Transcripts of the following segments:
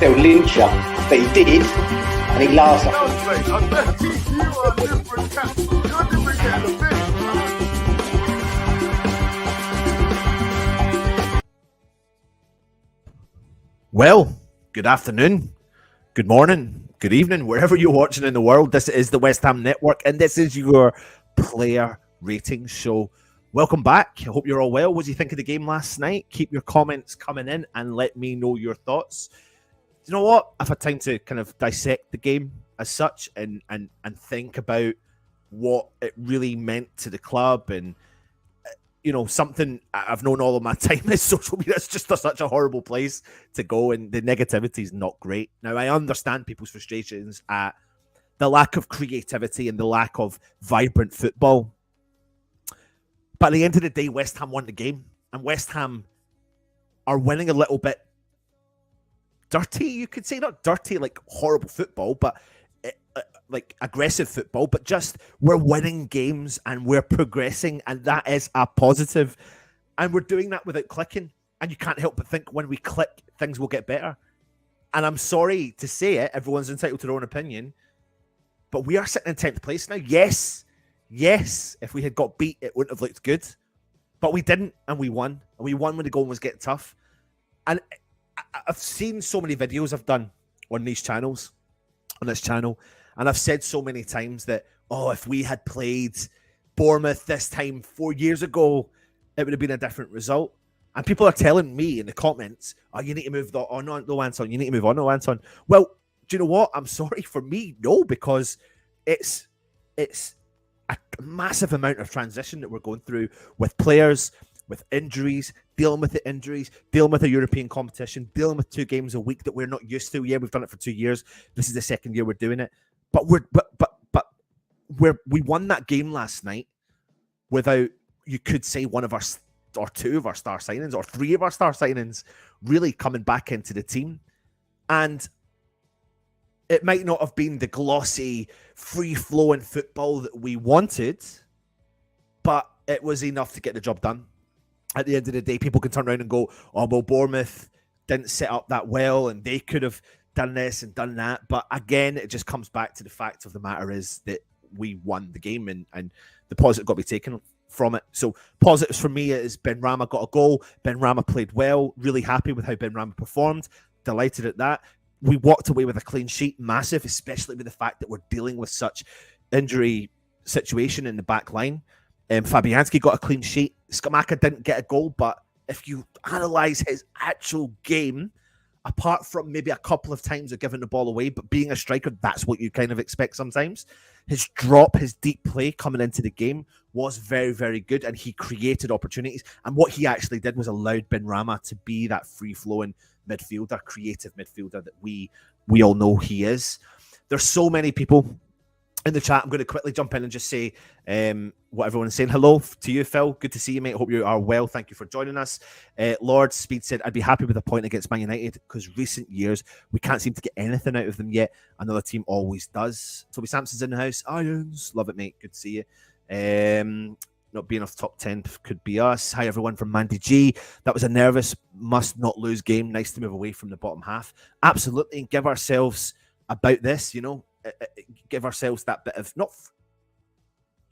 they'll lynch you. But he did, and he laughs at Well, good afternoon, good morning, good evening, wherever you're watching in the world. This is the West Ham Network, and this is your player ratings show. Welcome back. I hope you're all well. What did you think of the game last night? Keep your comments coming in and let me know your thoughts. You know what? I've had time to kind of dissect the game as such and think about what it really meant to the club. And you know, something I've known all of my time is social media. It's just such a horrible place to go, and the negativity is not great. Now, I understand people's frustrations at the lack of creativity and the lack of vibrant football. But at the end of the day, West Ham won the game, and West Ham are winning a little bit dirty, you could say. Not dirty like horrible football, but like aggressive football, but just we're winning games and we're progressing, and that is a positive. And we're doing that without clicking, and you can't help but think when we click, things will get better. And I'm sorry to say it, everyone's entitled to their own opinion, but we are sitting in 10th place now. Yes, if we had got beat, it wouldn't have looked good, but we didn't, and we won. And we won when the going was getting tough. And I've seen so many videos I've done on these channels, on this channel, and I've said so many times that, oh, if we had played Bournemouth this time 4 years ago, it would have been a different result. And people are telling me in the comments, oh, you need to move on. No, Anton, you need to move on. No, Anton. Well, do you know what? I'm sorry, for me, no, because it's a massive amount of transition that we're going through with players, with injuries, dealing with the injuries, dealing with a European competition, dealing with 2 games a week that we're not used to. Yeah, we've done it for 2 years. This is the second year we're doing it. But we won that game last night without, you could say, one of our or 2 of our star signings or 3 of our star signings really coming back into the team. And it might not have been the glossy, free-flowing football that we wanted, but it was enough to get the job done. At the end of the day, people can turn around and go, oh, well, Bournemouth didn't set up that well and they could have done this and done that. But again, it just comes back to the fact of the matter is that we won the game, and the positive got to be taken from it. So positives for me is Benrahma got a goal. Benrahma played well. Really happy with how Benrahma performed. Delighted at that. We walked away with a clean sheet. Massive, especially with the fact that we're dealing with such injury situation in the back line. Fabianski got a clean sheet. Scamacca didn't get a goal, but if you analyse his actual game, apart from maybe a couple of times of giving the ball away, but being a striker, that's what you kind of expect sometimes. His drop, his deep play coming into the game was very, very good, and he created opportunities. And what he actually did was allowed Benrahma to be that free-flowing midfielder, creative midfielder that we all know he is. There's so many people in the chat. I'm going to quickly jump in and just say what everyone is saying. Hello to you, Phil. Good to see you, mate. Hope you are well. Thank you for joining us. Lord Speed said, I'd be happy with a point against Man United because recent years, we can't seem to get anything out of them yet. Another team always does. Toby Sampson's in the house. Irons. Love it, mate. Good to see you. Not being off top 10 could be us. Hi, everyone from Mandy G. That was a nervous, must not lose game. Nice to move away from the bottom half. Absolutely. And give ourselves about this, you know, give ourselves that bit of not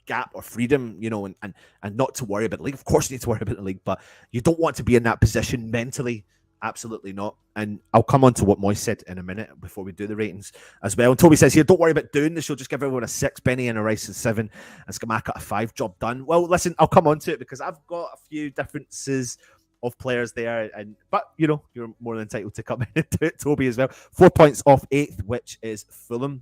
gap or freedom, you know, and not to worry about the league. Of course you need to worry about the league, but you don't want to be in that position mentally. Absolutely not. And I'll come on to what Moyes said in a minute before we do the ratings as well. And Toby says here, don't worry about doing this. You'll just give everyone a 6, Benny and a Rice and 7, and Scamacca a 5. Job done. Well, listen, I'll come on to it because I've got a few differences of players there, but you know, you're more than entitled to come into it, Toby, as well. 4 points off 8th, which is Fulham.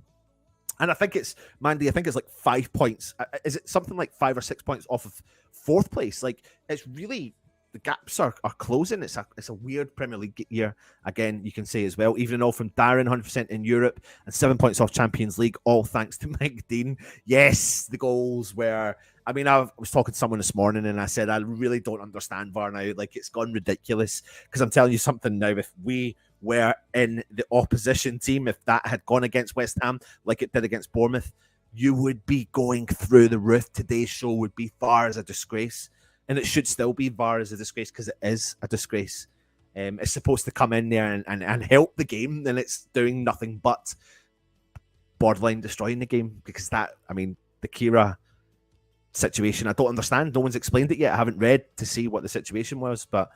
And I think it's, Mandy, I think it's like 5 points. Is it something like 5 or 6 points off of 4th place? Like, it's really, the gaps are closing. It's a weird Premier League year, again, you can say as well. Even all from Darren, 100% in Europe, and 7 points off Champions League, all thanks to Mike Dean. Yes, the goals were, I mean, I was talking to someone this morning and I said, I really don't understand VAR now. Like, it's gone ridiculous. Because I'm telling you something now, if we were in the opposition team, if that had gone against West Ham like it did against Bournemouth, you would be going through the roof. Today's show would be VAR as a disgrace. And it should still be VAR as a disgrace because it is a disgrace. It's supposed to come in there and help the game, then it's doing nothing but borderline destroying the game, because the Kira situation, I don't understand. No one's explained it yet. I haven't read to see what the situation was. But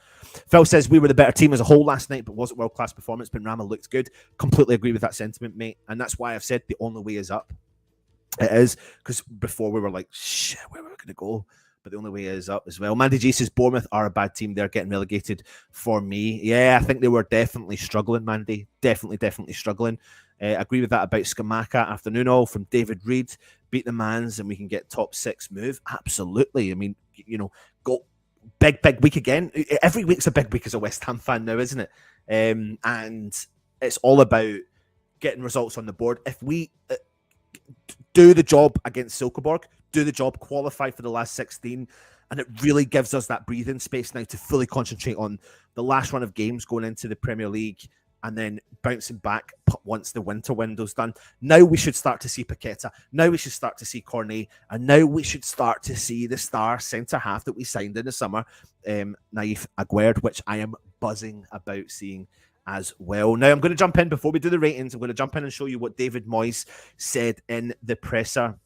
Phil says we were the better team as a whole last night, but wasn't world-class performance. Benrahma looked good. Completely agree with that sentiment, mate. And that's why I've said the only way is up. It is, because before we were like, shit, where were we going to go? But the only way is up as well. Mandy G says Bournemouth are a bad team. They're getting relegated for me. Yeah, I think they were definitely struggling, Mandy. Definitely struggling. Agree with that about Scamacca. Afternoon all from David Reed. Beat the Mans and we can get top 6 move. Absolutely. I mean, go big week again. Every week's a big week as a West Ham fan now, isn't it? And it's all about getting results on the board. If we do the job against Silkeborg, do the job, qualify for the last 16, and it really gives us that breathing space now to fully concentrate on the last run of games going into the Premier League and then bouncing back once the winter window's done. Now we should start to see Paqueta. Now we should start to see Cornet. And now we should start to see the star centre-half that we signed in the summer, Naif Aguerd, which I am buzzing about seeing as well. Now, I'm going to jump in before we do the ratings. I'm going to jump in and show you what David Moyes said in the presser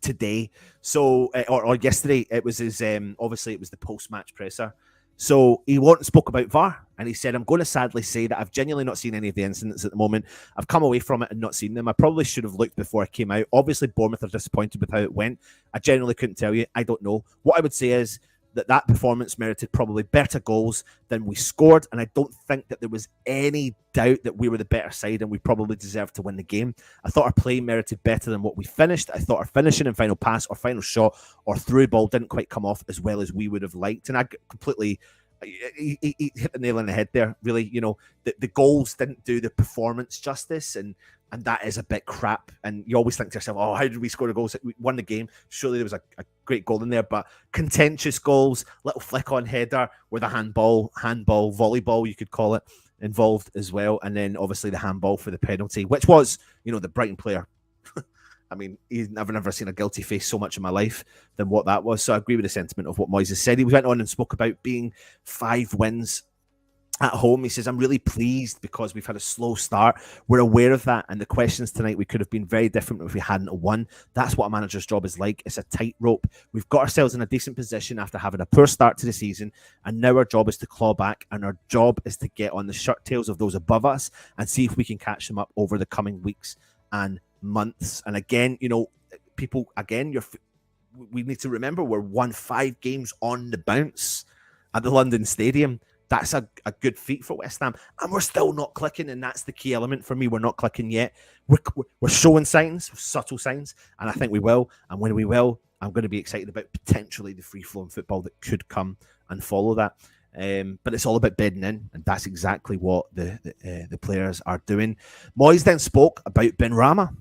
today. So, or yesterday, it was his, obviously it was the post-match presser. So he spoke about VAR, and he said, I'm going to sadly say that I've genuinely not seen any of the incidents at the moment. I've come away from it and not seen them. I probably should have looked before I came out. Obviously, Bournemouth are disappointed with how it went. I genuinely couldn't tell you. I don't know. What I would say is that performance merited probably better goals than we scored, and I don't think that there was any doubt that we were the better side and we probably deserved to win the game. I thought our play merited better than what we finished. I thought our finishing and final pass or final shot or through ball didn't quite come off as well as we would have liked, and I completely... He hit the nail on the head there, really. The goals didn't do the performance justice, and that is a bit crap. And you always think to yourself, oh, how did we score the goals? We won the game. Surely there was a great goal in there, but contentious goals, little flick on header with a handball, volleyball, you could call it, involved as well. And then obviously the handball for the penalty, which was, the Brighton player. I mean, I've never seen a guilty face so much in my life than what that was. So I agree with the sentiment of what Moyes has said. He went on and spoke about being 5 wins at home. He says, I'm really pleased because we've had a slow start. We're aware of that. And the questions tonight, we could have been very different if we hadn't won. That's what a manager's job is like. It's a tightrope. We've got ourselves in a decent position after having a poor start to the season. And now our job is to claw back. And our job is to get on the shirt tails of those above us and see if we can catch them up over the coming weeks and months. And again, people, we need to remember we're won 5 games on the bounce at the London Stadium. That's a good feat for West Ham, and we're still not clicking, and that's the key element for me. We're not clicking yet. We're showing signs, subtle signs, and I think we will. And when we will, I'm going to be excited about potentially the free-flowing football that could come and follow that. But it's all about bedding in, and that's exactly what the players are doing. Moyes then spoke about Benrahma.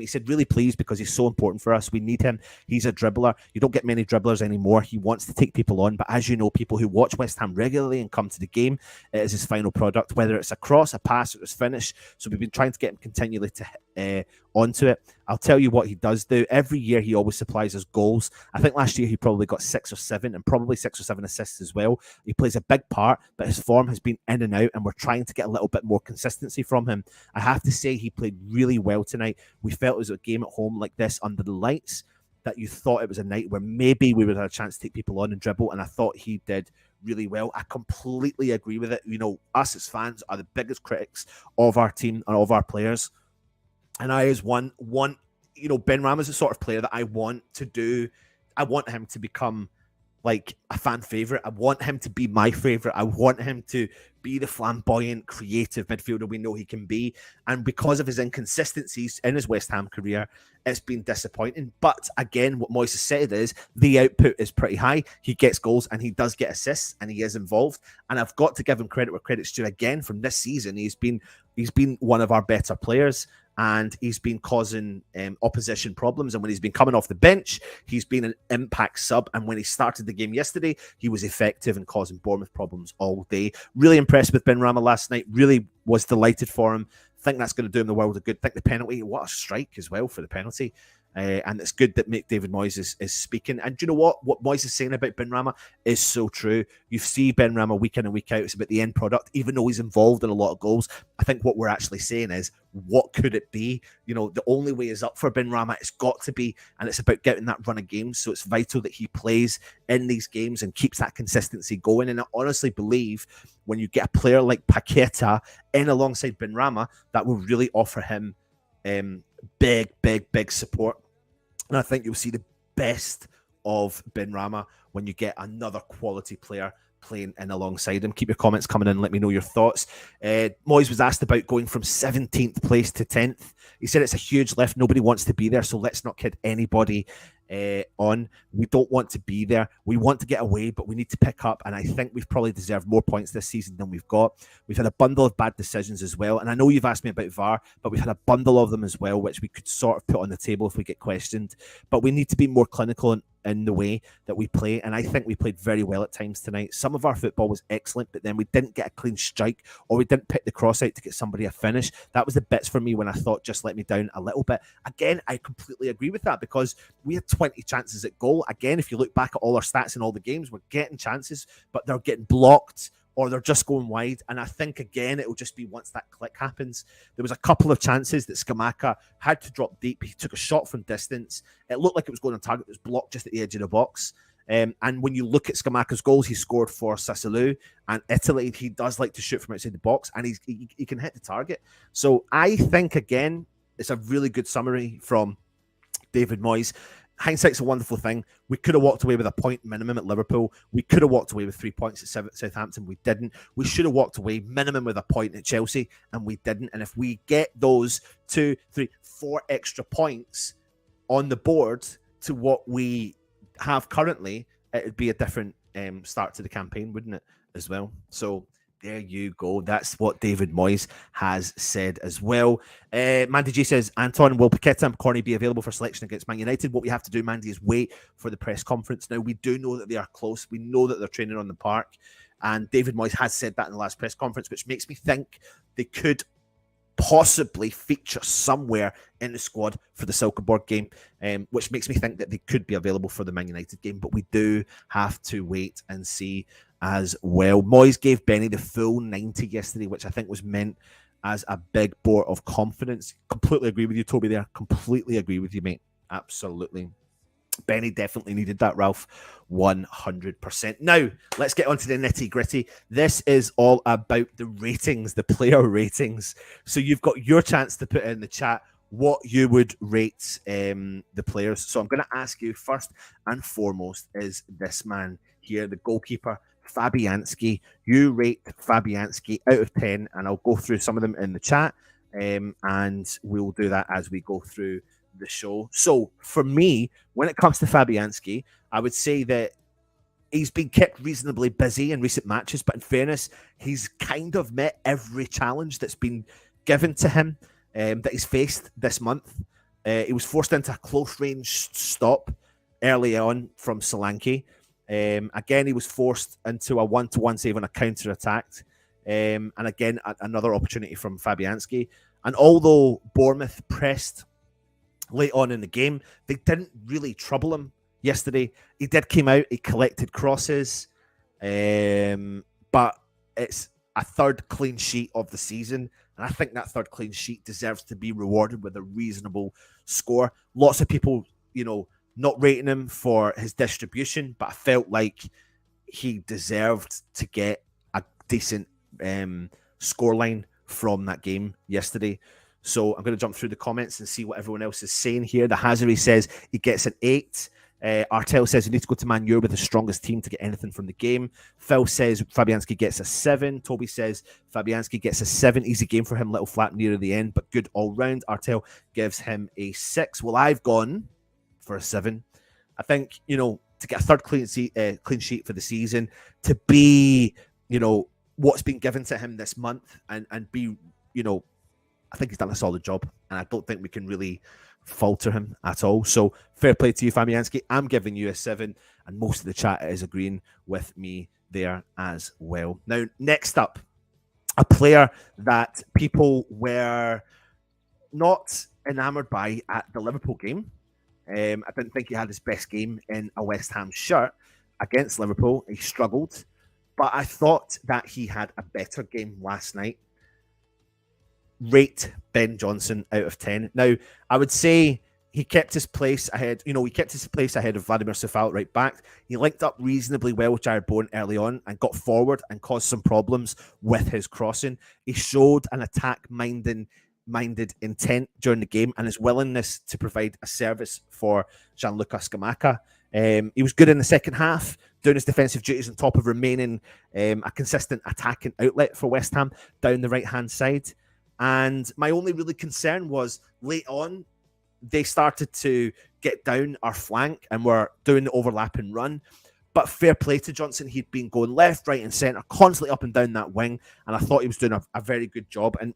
He said, really pleased because he's so important for us. We need him. He's a dribbler. You don't get many dribblers anymore. He wants to take people on, but as you know, people who watch West Ham regularly and come to the game, it is his final product, whether it's a cross, a pass, or it's finish. So we've been trying to get him continually onto it. I'll tell you what he does do. Every year he always supplies us goals. I think last year he probably got 6 or 7 and probably 6 or 7 assists as well. He plays a big part, but his form has been in and out, and we're trying to get a little bit more consistency from him. I have to say he played really well tonight. We felt it was a game at home like this under the lights that you thought it was a night where maybe we would have a chance to take people on and dribble, and I thought he did really well. I completely agree with it. Us as fans are the biggest critics of our team and of our players. And I, as one, Benrahma is the sort of player that I want to do. I want him to become like a fan favorite. I want him to be my favorite. I want him to be the flamboyant, creative midfielder we know he can be. And because of his inconsistencies in his West Ham career, it's been disappointing. But again, what Moyes has said is the output is pretty high. He gets goals and he does get assists and he is involved. And I've got to give him credit where credit's due. Again, from this season, he's been one of our better players. And he's been causing opposition problems. And when he's been coming off the bench, he's been an impact sub. And when he started the game yesterday, he was effective in causing Bournemouth problems all day. Really impressed with Benrahma last night. Really was delighted for him. Think that's going to do him the world of good. Think the penalty, what a strike as well for the penalty. And it's good that David Moyes is speaking. And do you know what? What Moyes is saying about Benrahma is so true. You see Benrahma week in and week out. It's about the end product, even though he's involved in a lot of goals. I think what we're actually saying is, what could it be? You know, the only way is up for Benrahma. It's got to be, and it's about getting that run of games. So it's vital that he plays in these games and keeps that consistency going. And I honestly believe when you get a player like Paqueta in alongside Benrahma, that will really offer him big support. And I think you'll see the best of Benrahma when you get another quality player playing in alongside him. Keep your comments coming in. Let me know your thoughts. Moyes was asked about going from 17th place to 10th. He said it's a huge lift. Nobody wants to be there, so let's not kid anybody on. We don't want to be there. We want to get away, but we need to pick up, and I think we've probably deserved more points this season than we've got. We've had a bundle of bad decisions as well, and I know you've asked me about VAR, but we've had a bundle of them as well, which we could sort of put on the table if we get questioned. But we need to be more clinical in the way that we play, and I think we played very well at times tonight. Some of our football was excellent, but then we didn't get a clean strike, or we didn't pick the cross out to get somebody a finish. That was the bits for me when I thought just let me down a little bit. Again, I completely agree with that, because we had 20 chances at goal. Again, if you look back at all our stats in all the games, we're getting chances, but they're getting blocked, or they're just going wide. And I think, again, it will just be once that click happens. There was a couple of chances that Scamacca had to drop deep. He took a shot from distance. It looked like it was going on target. It was blocked just at the edge of the box. And when you look at Scamacca's goals, he scored for Sassuolo and Italy. He does like to shoot from outside the box, and he can hit the target. So I think, again, it's a really good summary from David Moyes. Hindsight's a wonderful thing. We could have walked away with a point minimum at Liverpool. We could have walked away with 3 points at Southampton. We didn't. We should have walked away minimum with a point at Chelsea, and we didn't. And if we get those 2, 3, 4 extra points on the board to what we have currently, it would be a different start to the campaign, wouldn't it, as well? So there you go. That's what David Moyes has said as well. Mandy G says, Anton, will Paqueta and Corney be available for selection against Man United? What we have to do, Mandy, is wait for the press conference. Now, we do know that they are close. We know that they're training on the park. And David Moyes has said that in the last press conference, which makes me think they could possibly feature somewhere in the squad for the Silkeborg game, which makes me think that they could be available for the Man United game. But we do have to wait and see as well. Moyes gave Benny the full 90 yesterday, which I think was meant as a big bore of confidence. Completely agree with you, Toby, there. Completely agree with you, mate. Absolutely. Benny definitely needed that, Ralph. 100%. Now, let's get on to the nitty-gritty. This is all about the ratings, the player ratings. So you've got your chance to put in the chat what you would rate the players. So I'm going to ask you first and foremost is this man here, the goalkeeper, Fabianski. You rate Fabianski out of 10, and I'll go through some of them in the chat, and we'll do that as we go through the show. So for me, when it comes to Fabianski, I would say that he's been kept reasonably busy in recent matches, but in fairness, he's kind of met every challenge that's been given to him that he's faced this month. He was forced into a close range stop early on from Solanke. Again, he was forced into a 1-to-1 save on a counter attack. And again, another opportunity from Fabianski. And although Bournemouth pressed late on in the game, they didn't really trouble him yesterday. He did come out, he collected crosses, but it's a third clean sheet of the season, and I think that third clean sheet deserves to be rewarded with a reasonable score. Lots of people, not rating him for his distribution, but I felt like he deserved to get a decent scoreline from that game yesterday. So I'm going to jump through the comments and see what everyone else is saying here. The Hazari says he gets an 8. Artel says you need to go to Man U with the strongest team to get anything from the game. Phil says Fabianski gets a 7. Toby says Fabianski gets a 7. Easy game for him, little flat near the end, but good all round. Artel gives him a 6. Well, I've gone for a 7. I think, to get a third clean sheet for the season, to be, what's been given to him this month and be, I think he's done a solid job, and I don't think we can really falter him at all. So fair play to you, Fabianski. I'm giving you a 7, and most of the chat is agreeing with me there as well. Now, next up, a player that people were not enamoured by at the Liverpool game, I didn't think he had his best game in a West Ham shirt against Liverpool. He struggled, but I thought that he had a better game last night. Rate Ben Johnson out of 10. Now, I would say he kept his place ahead. He kept his place ahead of Vladimir Sefal right back. He linked up reasonably well with Jared Bowen early on and got forward and caused some problems with his crossing. He showed an attack-minded intent during the game and his willingness to provide a service for Gianluca Scamacca. He was good in the second half, doing his defensive duties on top of remaining a consistent attacking outlet for West Ham down the right-hand side. And my only really concern was late on, they started to get down our flank and were doing the overlapping run. But fair play to Johnson. He'd been going left, right, and centre, constantly up and down that wing. And I thought he was doing a very good job. And,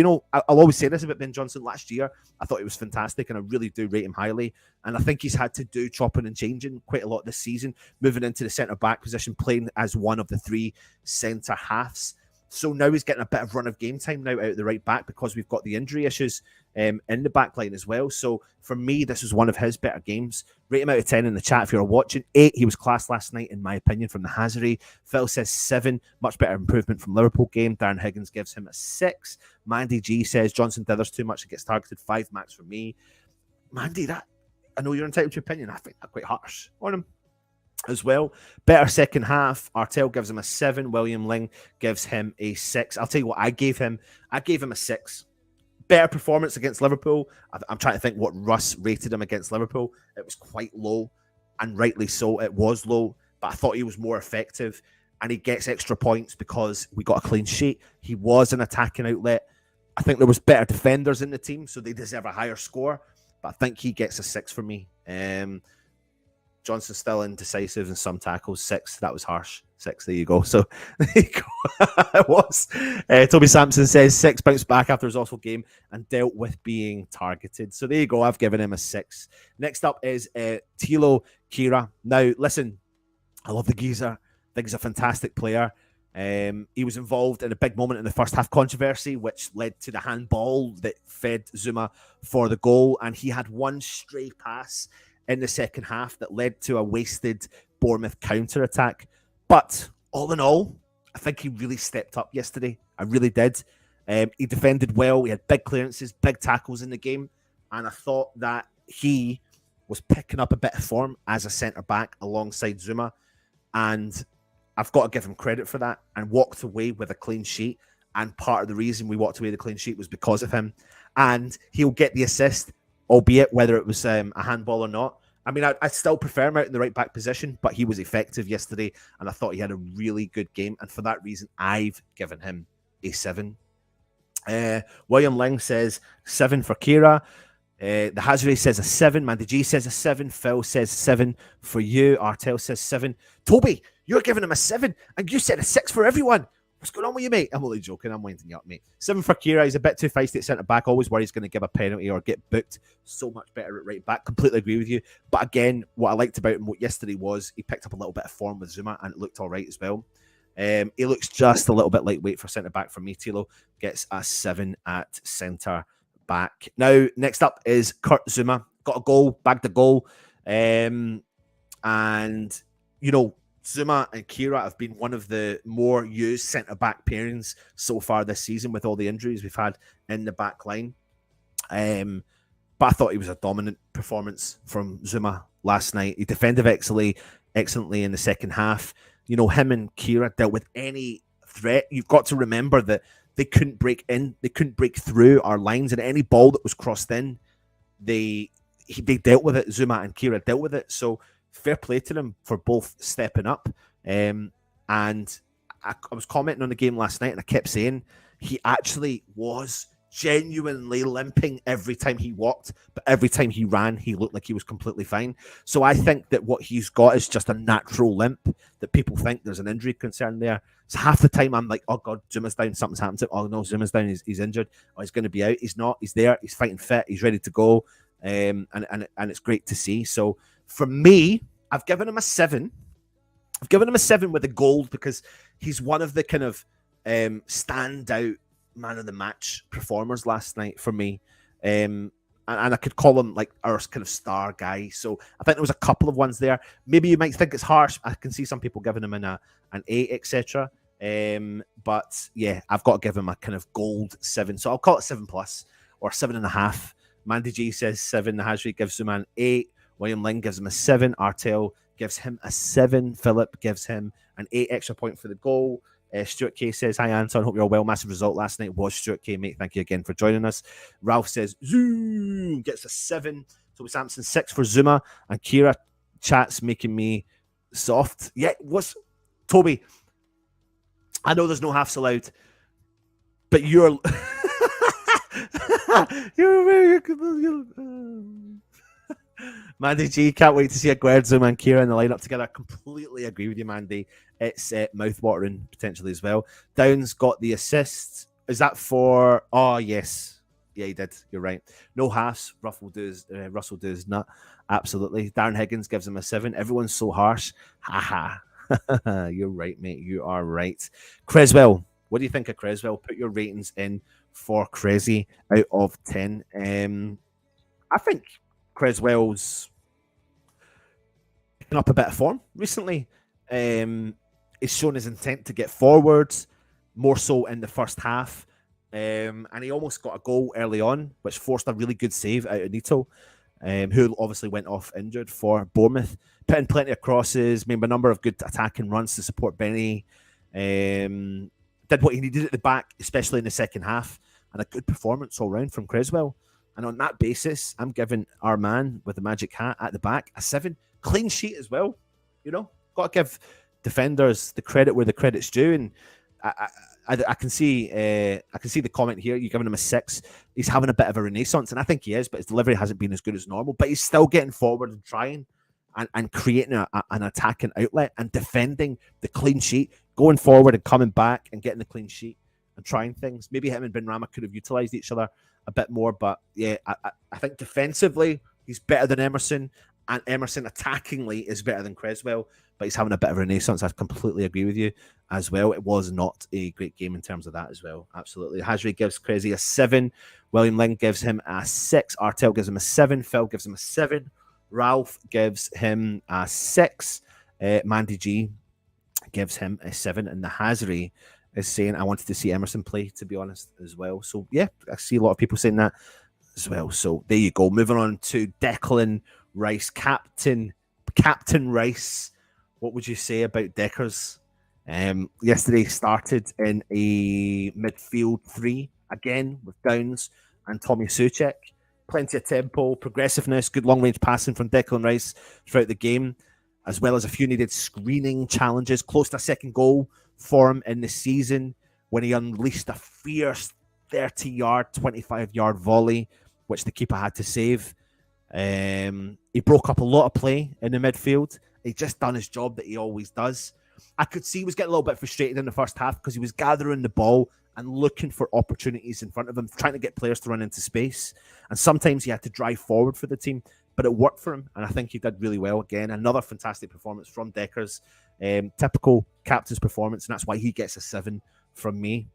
I'll always say this about Ben Johnson. Last year, I thought he was fantastic, and I really do rate him highly. And I think he's had to do chopping and changing quite a lot this season, moving into the centre-back position, playing as one of the three centre-halves. So now he's getting a bit of run of game time now out of the right back because we've got the injury issues in the back line as well. So for me, this was one of his better games. Rate him out of 10 in the chat if you're watching. 8, he was class last night, in my opinion, from the Hazard. Phil says 7, much better improvement from Liverpool game. Darren Higgins gives him a 6. Mandy G says Johnson dithers too much and gets targeted. 5 max for me. Mandy, I know you're entitled to your opinion. I think that's quite harsh on him as well. Better second half. Artel gives him a 7. William Ling gives him a 6. I'll tell you what I gave him. I gave him a 6. Better performance against Liverpool. I'm trying to think what Russ rated him against Liverpool. It was quite low, and rightly so. It was low, but I thought he was more effective, and he gets extra points because we got a clean sheet. He was an attacking outlet. I think there was better defenders in the team, so they deserve a higher score, but I think he gets a 6 for me. Johnson's still indecisive in some tackles. 6. That was harsh. 6. There you go. So there you go. It was. Toby Sampson says 6, bounced back after his awful game and dealt with being targeted. So there you go. I've given him a 6. Next up is Thilo Kehrer. Now, listen, I love the geezer. I think he's a fantastic player. He was involved in a big moment in the first half controversy, which led to the handball that fed Zouma for the goal. And he had one stray pass in the second half that led to a wasted Bournemouth counter-attack. But all in all, I think he really stepped up yesterday. I really did. He defended well. He had big clearances, big tackles in the game. And I thought that he was picking up a bit of form as a centre-back alongside Zouma. And I've got to give him credit for that, and walked away with a clean sheet. And part of the reason we walked away with a clean sheet was because of him. And he'll get the assist, albeit whether it was a handball or not. I mean, I still prefer him out in the right back position, but he was effective yesterday, and I thought he had a really good game. And for that reason, I've given him a 7. William Ling says 7 for Kehrer. The Hazard says a 7. Mandy G says a 7. Phil says 7 for you. Artel says 7. Toby, you're giving him a 7, and you said a 6 for everyone. What's going on with you, mate? I'm only joking. I'm winding you up, mate. 7 for Kehrer. He's a bit too feisty at centre-back. Always worries he's going to give a penalty or get booked. So much better at right-back. Completely agree with you. But again, what I liked about him yesterday was he picked up a little bit of form with Zouma, and it looked all right as well. He looks just a little bit lightweight for centre-back for me. Thilo gets a 7 at centre-back. Now, next up is Kurt Zouma. Got a goal, bagged a goal. And, Zouma and Kehrer have been one of the more used centre-back pairings so far this season with all the injuries we've had in the back line. But I thought he was a dominant performance from Zouma last night. He defended excellently in the second half. Him and Kehrer dealt with any threat. You've got to remember that they couldn't break in. They couldn't break through our lines, and any ball that was crossed in, they dealt with it. Zouma and Kehrer dealt with it. So fair play to them for both stepping up. And I was commenting on the game last night, and I kept saying he actually was genuinely limping every time he walked, but every time he ran, he looked like he was completely fine. So I think that what he's got is just a natural limp, that people think there's an injury concern there. So half the time I'm like, oh God, Zouma's down, something's happened to him. Oh no, Zouma's down, he's injured. Oh, he's going to be out. He's not. He's there. He's fighting fit. He's ready to go. And it's great to see. So for me, I've given him a 7. I've given him a 7 with a gold because he's one of the kind of standout man of the match performers last night for me. and I could call him like our kind of star guy. So I think there was a couple of ones there. Maybe you might think it's harsh. I can see some people giving him an 8, etc. But yeah, I've got to give him a kind of gold 7. So I'll call it 7+ or 7.5. Mandy G says 7. Nahajri gives him an 8. William Ling gives him a 7. Artel gives him a 7. Philip gives him an 8 extra point for the goal. Stuart K says, hi Anton, hope you're well. Massive result last night was Stuart K, mate. Thank you again for joining us. Ralph says, Zoom gets a 7. Toby Sampson 6 for Zouma. And Kira chat's making me soft. Yeah, what's Toby? I know there's no halves allowed, but you're Mandy G, can't wait to see Aguerd, Zouma and Kira in the lineup together. I completely agree with you, Mandy. It's mouth-watering potentially as well. Downes got the assist. Is that for... Oh, yes. Yeah, he did. You're right. No halves. Russell does not. Absolutely. Darren Higgins gives him a 7. Everyone's so harsh. Ha ha. You're right, mate. You are right. Creswell. What do you think of Creswell? Put your ratings in for Crazy out of 10. I think Creswell's picking up a bit of form recently. He's shown his intent to get forwards, more so in the first half. And he almost got a goal early on, which forced a really good save out of Nito, who obviously went off injured for Bournemouth. Put in plenty of crosses, made a number of good attacking runs to support Benny. Did what he needed at the back, especially in the second half, and a good performance all round from Creswell. And on that basis, I'm giving our man with the magic hat at the back a 7. Clean sheet as well. You know, got to give defenders the credit where the credit's due. And I can see the comment here. You're giving him a 6. He's having a bit of a renaissance, and I think he is, but his delivery hasn't been as good as normal. But he's still getting forward and trying and creating an attacking outlet and defending the clean sheet, going forward and coming back and getting the clean sheet and trying things. Maybe him and Ben Rama could have utilised each other a bit more, but yeah, I think defensively he's better than Emerson, and Emerson attackingly is better than Creswell, but he's having a bit of a renaissance. I completely agree with you as well. It was not a great game in terms of that as well. Absolutely. Hajri gives Crazy a 7. William Ling gives him a 6. Artel gives him a 7. Phil gives him a 7. Ralph gives him a 6. Mandy G gives him a 7. And the Hazri is saying, I wanted to see Emerson play, to be honest, as well. So, yeah, I see a lot of people saying that as well. So, there you go. Moving on to Declan Rice. Captain Rice. What would you say about Deckers? Yesterday started in a midfield 3, again, with Downes and Tommy Soucek. Plenty of tempo, progressiveness, good long-range passing from Declan Rice throughout the game, as well as a few needed screening challenges. Close to a second goal for him in the season when he unleashed a fierce 30-yard, 25-yard volley, which the keeper had to save. He broke up a lot of play in the midfield. He just done his job that he always does. I could see he was getting a little bit frustrated in the first half because he was gathering the ball and looking for opportunities in front of him, trying to get players to run into space. And sometimes he had to drive forward for the team, but it worked for him. And I think he did really well. Again, another fantastic performance from Deckers. Typical captain's performance, and that's why he gets a 7 from me.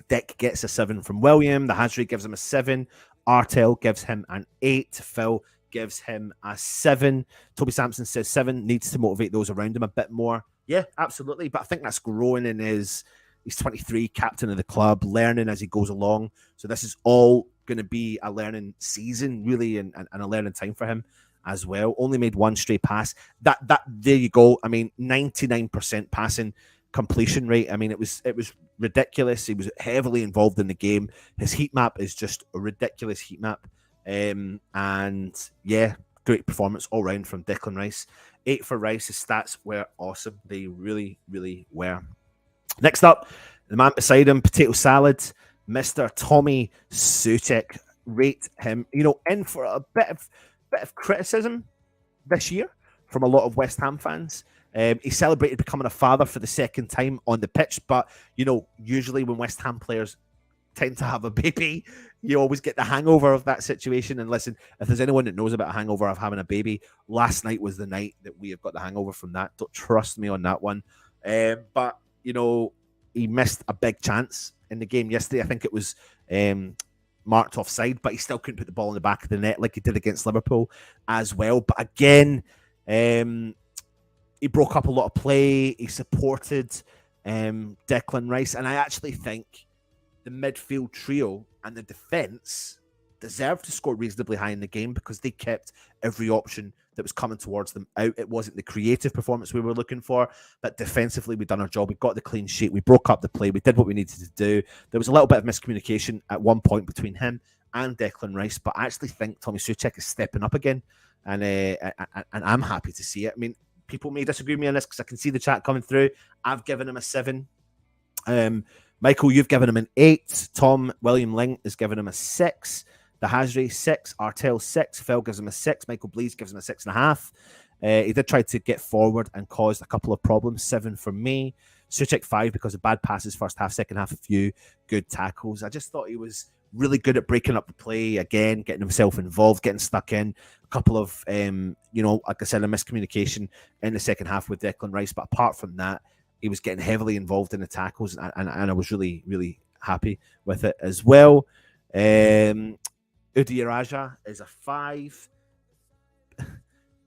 Deck gets a 7 from William. The Hazri gives him a 7. Artel gives him an 8. Phil gives him a 7. Toby Sampson says 7, needs to motivate those around him a bit more. Yeah, absolutely. But I think that's growing in his... He's 23, captain of the club, learning as he goes along. So this is all going to be a learning season, really, and a learning time for him as well. Only made 1 stray pass. That there you go. I mean, 99% passing completion rate. I mean, it was ridiculous. He was heavily involved in the game. His heat map is just a ridiculous heat map. And yeah, great performance all round from Declan Rice. 8 for Rice. His stats were awesome. They really, really were. Next up, the man beside him, potato salad, Mr. Tommy Soucek. Rate him, in for a bit of criticism this year from a lot of West Ham fans. He celebrated becoming a father for the second time on the pitch, but usually when West Ham players tend to have a baby, you always get the hangover of that situation. And listen, if there's anyone that knows about a hangover of having a baby, last night was the night that we have got the hangover from that. Don't trust me on that one. But he missed a big chance in the game yesterday. I think it was marked offside, but he still couldn't put the ball in the back of the net like he did against Liverpool as well. But again, he broke up a lot of play. He supported Declan Rice, and I actually think the midfield trio and the defence deserved to score reasonably high in the game because they kept every option that was coming towards them out. It wasn't the creative performance we were looking for, but defensively we've done our job. We got the clean sheet. We broke up the play. We did what we needed to do. There was a little bit of miscommunication at one point between him and Declan Rice, but I actually think Tommy Souček is stepping up again, and I'm happy to see it. I mean, people may disagree with me on this because I can see the chat coming through. I've given him a 7. Michael, you've given him an 8. Tom William Ling has given him a 6. The Hazri 6, Artel 6, Phil gives him a 6, Michael Blees gives him a 6.5. He did try to get forward and caused a couple of problems. 7 for me. Souček 5 because of bad passes first half, second half a few good tackles. I just thought he was really good at breaking up the play again, getting himself involved, getting stuck in. A couple of like I said, a miscommunication in the second half with Declan Rice, but apart from that, he was getting heavily involved in the tackles, and I was really, really happy with it as well. Udayaraja is a 5.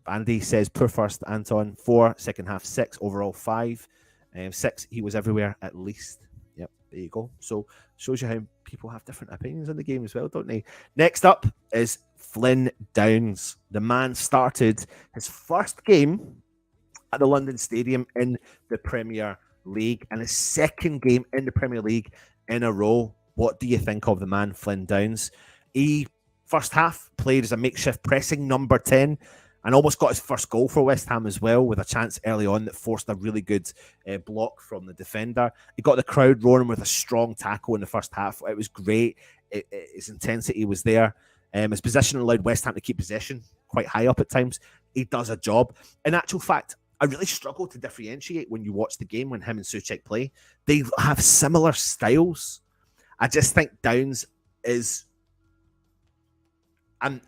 Bandy says poor first, Anton 4, second half 6, overall 5. 6, he was everywhere at least. Yep, there you go. So shows you how people have different opinions on the game as well, don't they? Next up is Flynn Downes. The man started his first game at the London Stadium in the Premier League and his second game in the Premier League in a row. What do you think of the man, Flynn Downes? He, first half, played as a makeshift pressing number 10 and almost got his first goal for West Ham as well, with a chance early on that forced a really good block from the defender. He got the crowd roaring with a strong tackle in the first half. It was great. His intensity was there. His position allowed West Ham to keep possession quite high up at times. He does a job. In actual fact, I really struggle to differentiate when you watch the game when him and Souček play. They have similar styles. I just think Downes is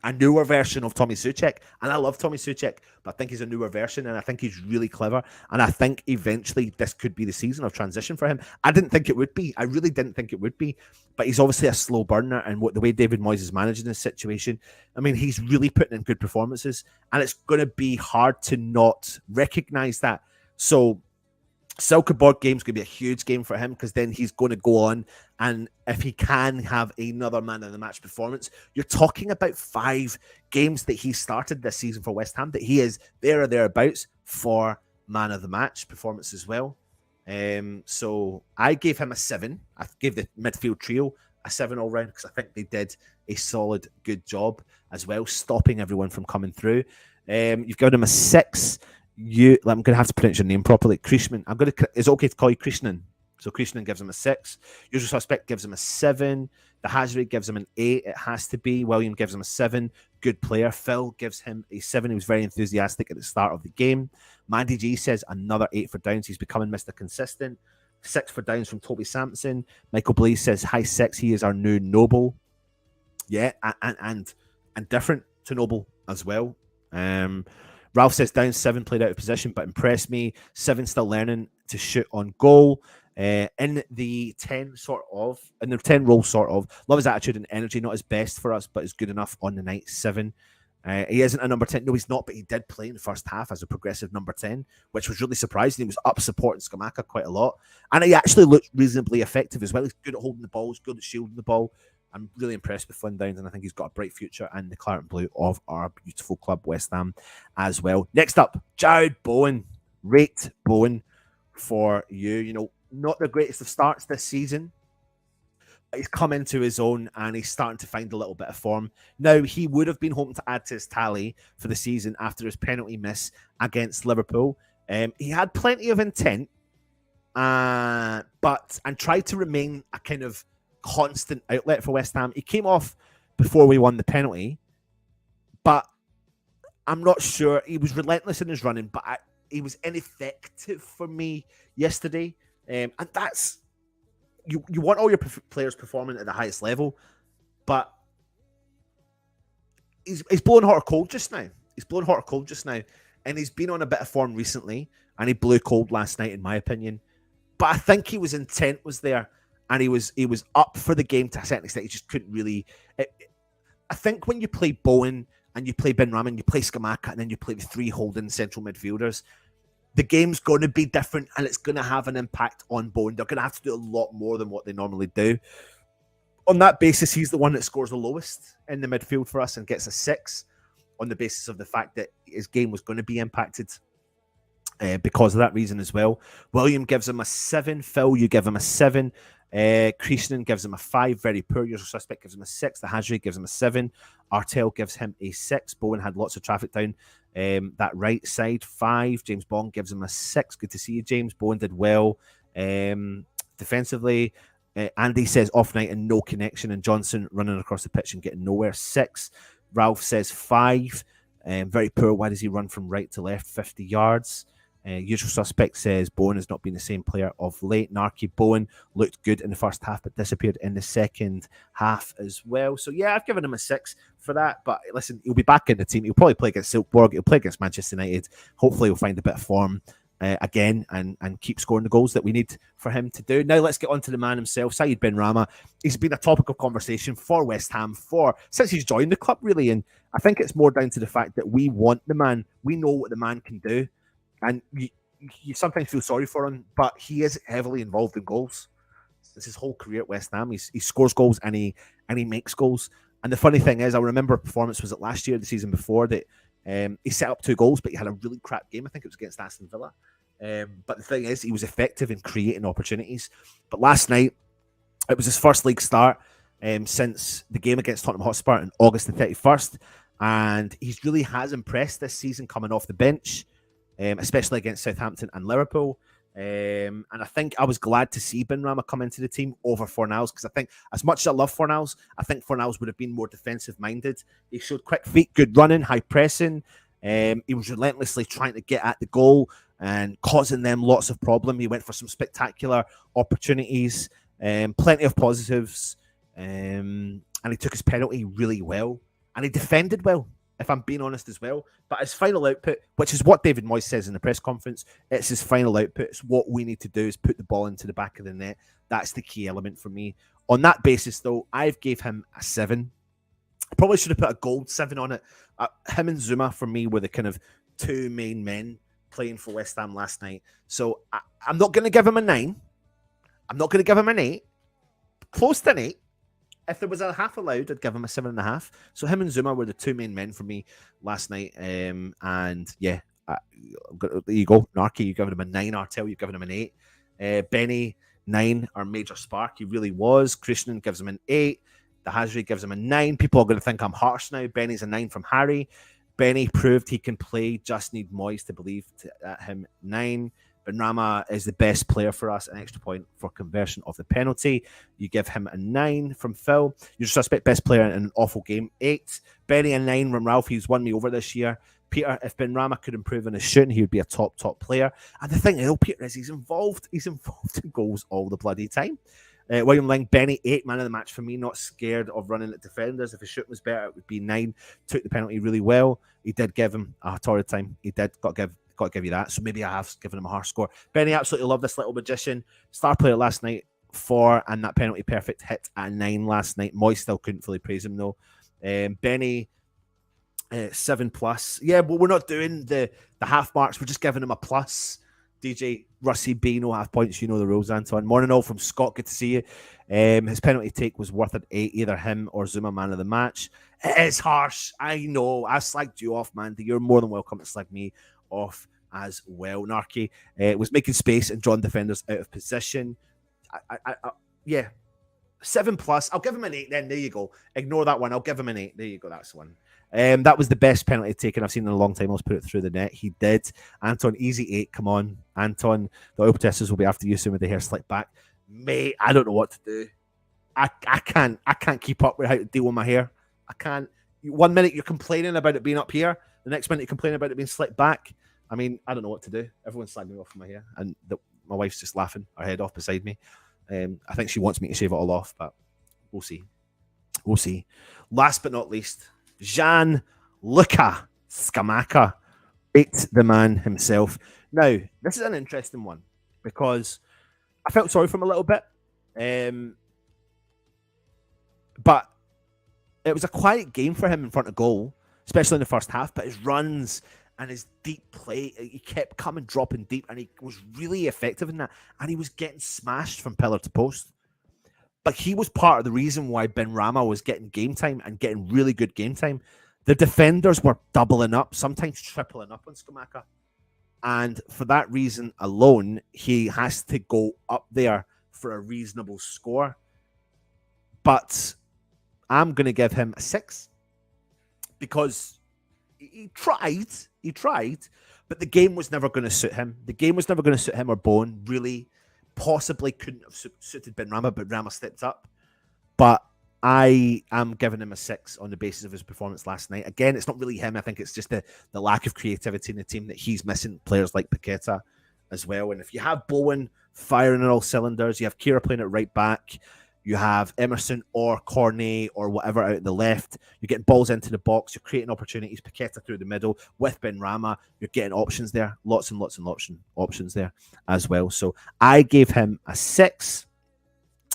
a newer version of Tommy Souček, and I love Tommy Souček, but I think he's a newer version, and I think he's really clever, and I think eventually this could be the season of transition for him. I didn't think it would be. I really didn't think it would be, but he's obviously a slow burner, and the way David Moyes is managing this situation, I mean, he's really putting in good performances, and it's going to be hard to not recognise that. So Silkeborg game's going to be a huge game for him because then he's going to go on, and if he can have another man of the match performance, you're talking about 5 games that he started this season for West Ham that he is there or thereabouts for man of the match performance as well. So I gave him a 7. I gave the midfield trio a 7 all round because I think they did a solid, good job as well, stopping everyone from coming through. You've given him a 6. I'm going to have to pronounce your name properly. Krishnan. Is it okay to call you Krishnan? So Krishnan gives him a 6. Usual Suspect gives him a 7. The Hazri gives him an 8. It has to be. William gives him a 7. Good player. Phil gives him a 7. He was very enthusiastic at the start of the game. Mandy G says another 8 for Downes. He's becoming Mr. Consistent. 6 for Downes from Toby Sampson. Michael Blaze says high 6. He is our new Noble. Yeah, and different to Noble as well. Ralph says Downes 7 played out of position, but impressed me. 7 still learning to shoot on goal. In the 10 role, sort of. Love his attitude and energy. Not his best for us, but is good enough on the night. 7. He isn't a number 10. No, he's not, but he did play in the first half as a progressive number 10, which was really surprising. He was up supporting Scamacca quite a lot. And he actually looked reasonably effective as well. He's good at holding the ball. He's good at shielding the ball. I'm really impressed with Flynn Downes, and I think he's got a bright future in the claret and blue of our beautiful club, West Ham, as well. Next up, Jared Bowen. Rate Bowen for you. You know, not the greatest of starts this season, but he's come into his own, and he's starting to find a little bit of form. Now, he would have been hoping to add to his tally for the season after his penalty miss against Liverpool. He had plenty of intent, and tried to remain a kind of constant outlet for West Ham. He came off before we won the penalty, but I'm not sure. He was relentless in his running, but he was ineffective for me yesterday. And that's you want all your players performing at the highest level, but he's blowing hot or cold just now. And he's been on a bit of form recently, and he blew cold last night, in my opinion. But I think his intent was there. and he was up for the game to a certain extent. He just couldn't really. I think when you play Bowen and you play Benrahma and you play Scamacca and then you play the 3 holding central midfielders, the game's going to be different and it's going to have an impact on Bowen. They're going to have to do a lot more than what they normally do. On that basis, he's the one that scores the lowest in the midfield for us and gets a 6 on the basis of the fact that his game was going to be impacted because of that reason as well. William gives him a 7. Phil, you give him a 7. Creasnan gives him a 5, very poor. Usual Suspect gives him a 6. The Hajri gives him a 7. Artel gives him a 6. Bowen had lots of traffic down that right side, 5. James Bond gives him a 6. Good to see you, James. Bowen did well defensively. Andy says off night and no connection, and Johnson running across the pitch and getting nowhere, 6. Ralph says 5. Very poor. Why does he run from right to left 50 yards? Usual Suspect says Bowen has not been the same player of late. Narky, Bowen looked good in the first half but disappeared in the second half as well. So yeah, I've given him a 6 for that. But listen, he'll be back in the team. He'll probably play against Silkeborg. He'll play against Manchester United. Hopefully he'll find a bit of form again and keep scoring the goals that we need for him to do. Now let's get on to the man himself, Said Benrahma. He's been a topic of conversation for West Ham since he's joined the club, really. And I think it's more down to the fact that we want the man. We know what the man can do. And you sometimes feel sorry for him, but he is heavily involved in goals. It's his whole career at West Ham. He scores goals and he makes goals. And the funny thing is, I remember a performance, was it last year, the season before, that he set up 2 goals, but he had a really crap game. I think it was against Aston Villa. But the thing is, he was effective in creating opportunities. But last night, it was his first league start since the game against Tottenham Hotspur on August the 31st. And he really has impressed this season coming off the bench. Especially against Southampton and Liverpool. And I think I was glad to see Benrahma come into the team over Fornals, because I think, as much as I love Fornals, I think Fornals would have been more defensive-minded. He showed quick feet, good running, high pressing. He was relentlessly trying to get at the goal and causing them lots of problem. He went for some spectacular opportunities, plenty of positives, and he took his penalty really well. And he defended well, if I'm being honest as well. But his final output, which is what David Moyes says in the press conference, it's his final output. It's what we need to do, is put the ball into the back of the net. That's the key element for me. On that basis, though, I've gave him a 7. I probably should have put a gold 7 on it. Him and Zouma, for me, were the kind of 2 main men playing for West Ham last night. So I'm not going to give him a 9. I'm not going to give him an 8. Close to an 8. If there was a half allowed, I'd give him a 7.5. So him and Zouma were the 2 main men for me last night. And yeah, there you go. Narky, you've given him a 9. Artel, you've given him an 8. Benny, 9, our major spark. He really was. Creasnan gives him an 8. The Hajri gives him a 9. People are going to think I'm harsh now. Benny's a 9 from Harry. Benny proved he can play. Just need Moyes to believe him. 9. Benrahma is the best player for us, an extra point for conversion of the penalty. You give him a 9 from Phil. Your Suspect, best player in an awful game, 8. Benny, a 9 from Ralph. He's won me over this year. Peter, if Benrahma could improve in his shooting, he would be a top player. And the thing, Peter, is he's involved in goals all the bloody time. William Ling, Benny, 8, man of the match for me. Not scared of running at defenders. If his shooting was better, it would be 9. Took the penalty really well. He did give him a torrid time. He did. Got to give you that. So maybe I have given him a harsh score. Benny, absolutely love this little magician. Star player last night, 4, and that penalty perfect hit at 9 last night. Moyes still couldn't fully praise him though. Benny, 7+. Yeah, but we're not doing the half marks. We're just giving him a plus. DJ Russie B, no half points. You know the rules, Anton. Morning all from Scott. Good to see you. His penalty take was worth an 8. Either him or Zouma, man of the match. It is harsh. I know. I slagged you off, man. You're more than welcome to slag me off as well. Narky was making space and drawing defenders out of position. Yeah, 7+. I'll give him an 8 then. There you go. Ignore that one. I'll give him an 8. There you go. That's one. That was the best penalty taken I've seen in a long time. Let's put it through the net. He did. Anton, easy 8. Come on, Anton. The oil protesters will be after you soon with the hair slicked back. Mate, I don't know what to do. I can't keep up with how to deal with my hair. I can't. 1 minute you're complaining about it being up here. The next minute you're complaining about it being slicked back. I mean, I don't know what to do. Everyone's slagging me off for my hair. And my wife's just laughing her head off beside me. I think she wants me to shave it all off, but we'll see. We'll see. Last but not least, Gianluca Scamacca. It's the man himself. Now, this is an interesting one because I felt sorry for him a little bit. But it was a quiet game for him in front of goal, especially in the first half. But his runs and his deep play, he kept coming, dropping deep, and he was really effective in that. And he was getting smashed from pillar to post. But he was part of the reason why Benrahma was getting game time and getting really good game time. The defenders were doubling up, sometimes tripling up on Scamacca. And for that reason alone, he has to go up there for a reasonable score. But I'm going to give him a 6 because he tried, but the game was never going to suit him. The game was never going to suit him or Bowen, really. Possibly couldn't have suited Benrahma, but Rama stepped up. But I am giving him a 6 on the basis of his performance last night. Again, it's not really him. I think it's just the lack of creativity in the team that he's missing. Players like Paqueta as well. And if you have Bowen firing on all cylinders, you have Kira playing at right back, you have Emerson or Cornet or whatever out in the left, you're getting balls into the box, you're creating opportunities, Paqueta through the middle with Benrahma, you're getting options there, lots and lots and options there as well. So I gave him a 6.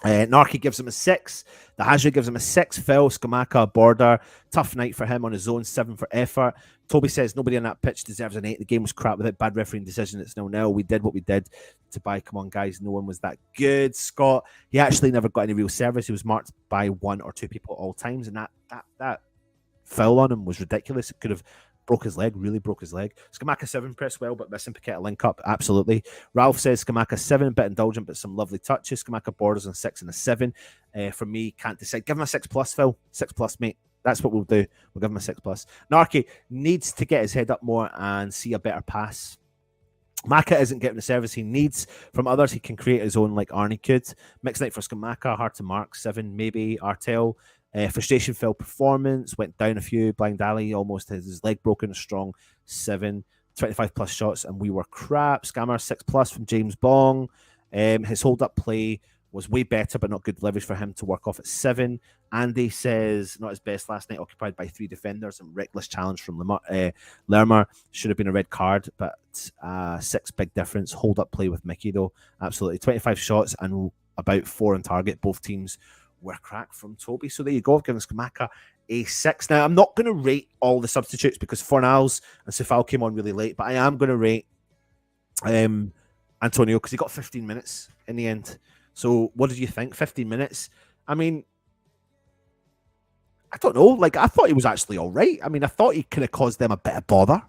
Narky gives him a 6. The Hajri gives him a 6. Phil, Scamacca, Border. Tough night for him on his own. 7 for effort. Toby says nobody on that pitch deserves an 8. The game was crap without bad refereeing decision. It's 0-0. We did what we did to buy. Come on, guys. No one was that good. Scott, he actually never got any real service. He was marked by 1 or 2 people at all times. And that foul on him was ridiculous. It could have really broke his leg. Scamacca 7, Creswell, but missing Paqueta link up, absolutely. Ralph says Scamacca 7, a bit indulgent, but some lovely touches. Scamacca borders on 6 and a 7. For me, can't decide. Give him a 6+, Phil. 6+, mate. That's what we'll do. We'll give him a 6+. Narky needs to get his head up more and see a better pass. Maka isn't getting the service he needs from others. He can create his own like Arnie could. Mixed night for Scamacca, hard to mark. 7, maybe. Artel. Frustration fell performance, went down a few. Blind Alley almost has his leg broken, a strong 7. 25+ shots, and we were crap. Scammer 6+ from James Bong. His hold-up play was way better, but not good leverage for him to work off at 7. Andy says not his best last night, occupied by 3 defenders and reckless challenge from Lerma. Should have been a red card, but 6, big difference. Hold-up play with Mickey, though. Absolutely. 25 shots and about 4 on target. Both teams were cracked from Toby. So there you go. I've given Scamacca a 6. Now, I'm not going to rate all the substitutes because Fornals and Sefal came on really late, but I am going to rate Antonio because he got 15 minutes in the end. So what did you think? 15 minutes? I mean, I don't know. Like, I thought he was actually all right. I mean, I thought he could have caused them a bit of bother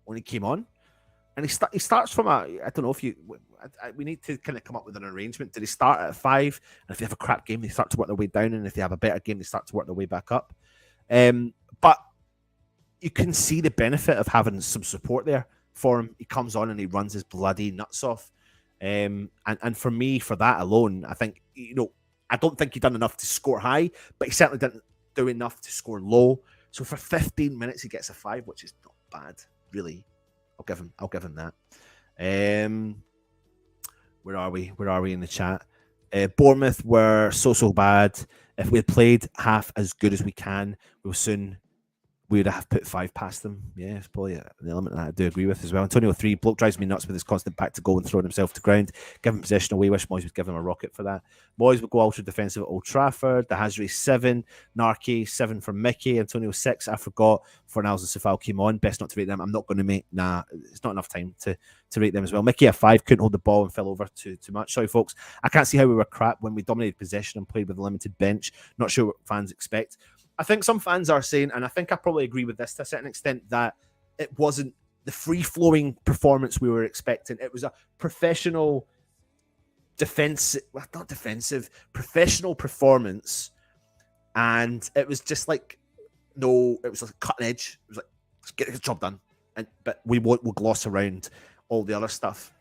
when he came on. And he starts from I don't know if we need to kind of come up with an arrangement. Did he start at 5? And if they have a crap game, they start to work their way down. And if they have a better game, they start to work their way back up. But you can see the benefit of having some support there for him. He comes on and he runs his bloody nuts off. And for me, for that alone, I think, I don't think he done enough to score high, but he certainly didn't do enough to score low. So for 15 minutes, he gets a 5, which is not bad, really. I'll give him that. Where are we in the chat? Bournemouth were so bad. If we had played half as good as we can, we would have put 5 past them. Yeah, it's probably an element that I do agree with as well. Antonio 3, bloke drives me nuts with his constant back to goal and throwing himself to ground. Give him possession away. Wish Moyes would give him a rocket for that. Moyes would go ultra defensive at Old Trafford. The Hazri 7, Narky 7 for Mickey. Antonio 6. I forgot Fornals and Sefal came on. Best not to rate them. I'm not going to it's not enough time to rate them as well. Mickey a 5, couldn't hold the ball and fell over too much. Sorry, folks. I can't see how we were crap when we dominated possession and played with a limited bench. Not sure what fans expect. I think some fans are saying, and I think I probably agree with this to a certain extent, that it wasn't the free-flowing performance we were expecting. It was a professional professional performance. And it was just like, it was like cutting edge. It was like, let's get the job done. But we'll gloss around all the other stuff.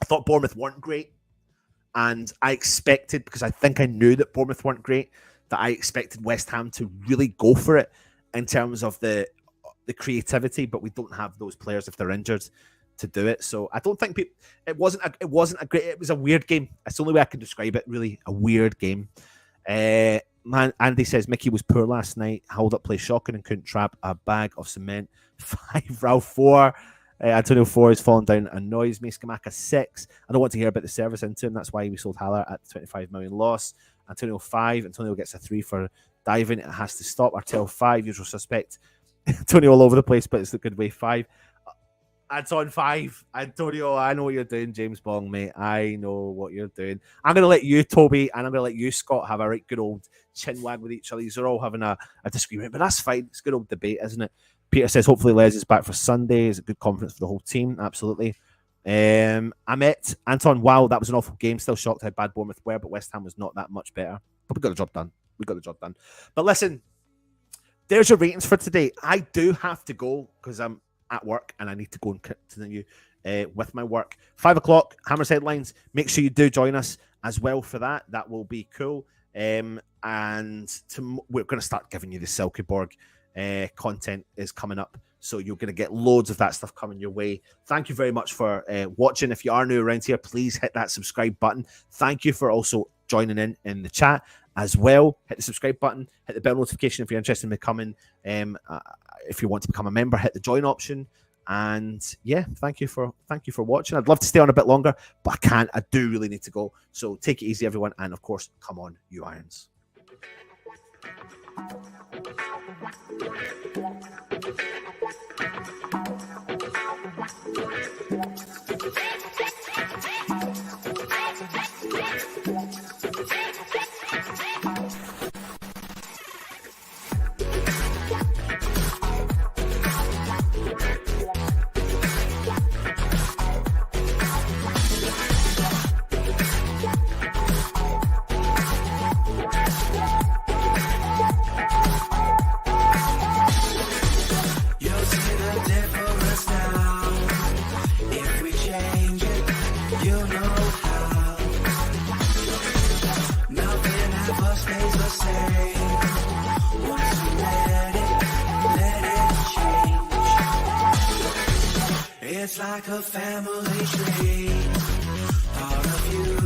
I thought Bournemouth weren't great. And I expected, because I think I knew that Bournemouth weren't great, that I expected West Ham to really go for it in terms of the creativity, but we don't have those players if they're injured to do it. So I don't think it wasn't a great. It was a weird game. That's the only way I can describe it. Really, a weird game. Andy says Mickey was poor last night. Hold up play shocking and couldn't trap a bag of cement. 5, Ralph 4. Antonio 4 is falling down, annoys me. Skamaka 6. I don't want to hear about the service into him. That's why we sold Haller at the 25 million loss. Antonio 5. Antonio gets a 3 for diving. It has to stop. Artel 5. Usual suspect. Antonio all over the place, but it's a good way. 5. Anton 5. Antonio, I know what you're doing, James Bong, mate. I know what you're doing. I'm going to let you, Toby, and I'm going to let you, Scott, have a right good old chin wag with each other. These are all having a disagreement, but that's fine. It's good old debate, isn't it? Peter says, hopefully Les is back for Sunday. It's a good confidence for the whole team. Absolutely. Amit, Anton, wow, that was an awful game. Still shocked how bad Bournemouth were, but West Ham was not that much better. But we got the job done. But listen, there's your ratings for today. I do have to go because I'm at work and I need to go and continue with my work. 5 o'clock, Hammers Headlines. Make sure you do join us as well for that. That will be cool. And we're going to start giving you the Silkeborg content is coming up, so you're going to get loads of that stuff coming your way. Thank you very much for watching. If you are new around here, please hit that subscribe button. Thank you for also joining in the chat as well. Hit the subscribe button, hit the bell notification if you're interested in becoming if you want to become a member, hit the join option. And yeah, thank you for watching. I'd love to stay on a bit longer, but I can't. I do really need to go, so take it easy, everyone, and of course, come on, you Irons. It's like a family tree, part of you.